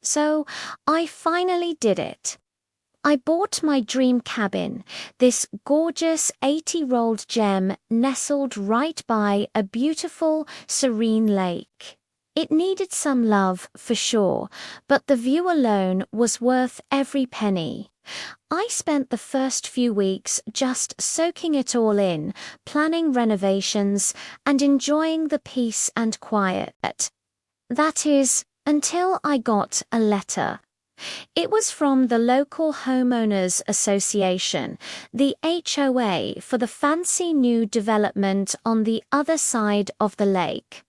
So I finally did it. I bought my dream cabin, this gorgeous 80-year-old gem nestled right by a beautiful, serene lake. It needed some love, for sure, but the view alone was worth every penny. I spent the first few weeks just soaking it all in, planning renovations, and enjoying the peace and quiet. That is, until I got a letter. It was from the local homeowners association, the HOA, for the fancy new development on the other side of the lake.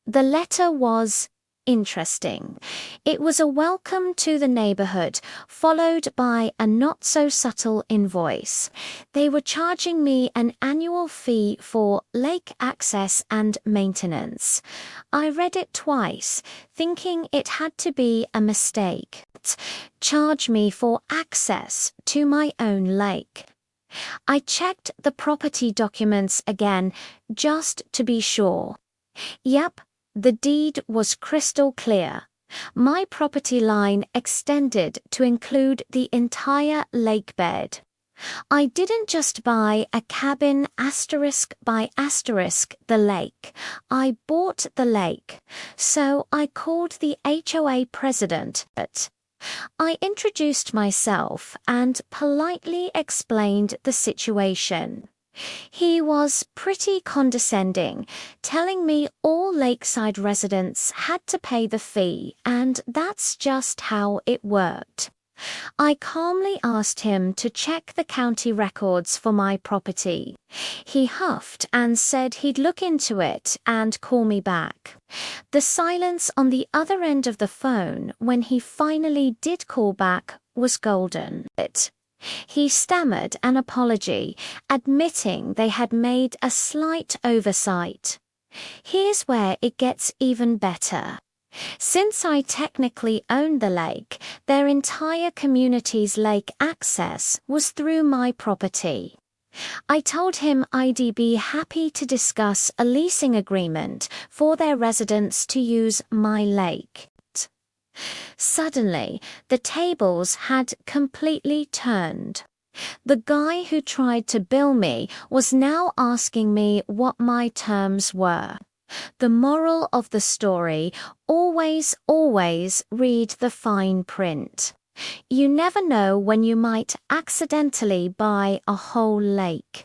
The letter was interesting. It was a welcome to the neighborhood, followed by a not-so-subtle invoice. They were charging me an annual fee for lake access and maintenance. I read it twice, thinking it had to be a mistake. Charge me for access to my own lake. I checked the property documents again, just to be sure. Yep, the deed was crystal clear. My property line extended to include the entire lake bed. I didn't just buy a cabin by the lake. I bought the lake. So I called the HOA president. I introduced myself and politely explained the situation. He was pretty condescending, telling me all lakeside residents had to pay the fee, and that's just how it worked. I calmly asked him to check the county records for my property. He huffed and said he'd look into it and call me back. The silence on the other end of the phone when he finally did call back was golden. He stammered an apology, admitting they had made a slight oversight. Here's where it gets even better. Since I technically owned the lake, their entire community's lake access was through my property. I told him I'd be happy to discuss a leasing agreement for their residents to use my lake. Suddenly, the tables had completely turned. The guy who tried to bill me was now asking me what my terms were. The moral of the story: always, always read the fine print. You never know when you might accidentally buy a whole lake.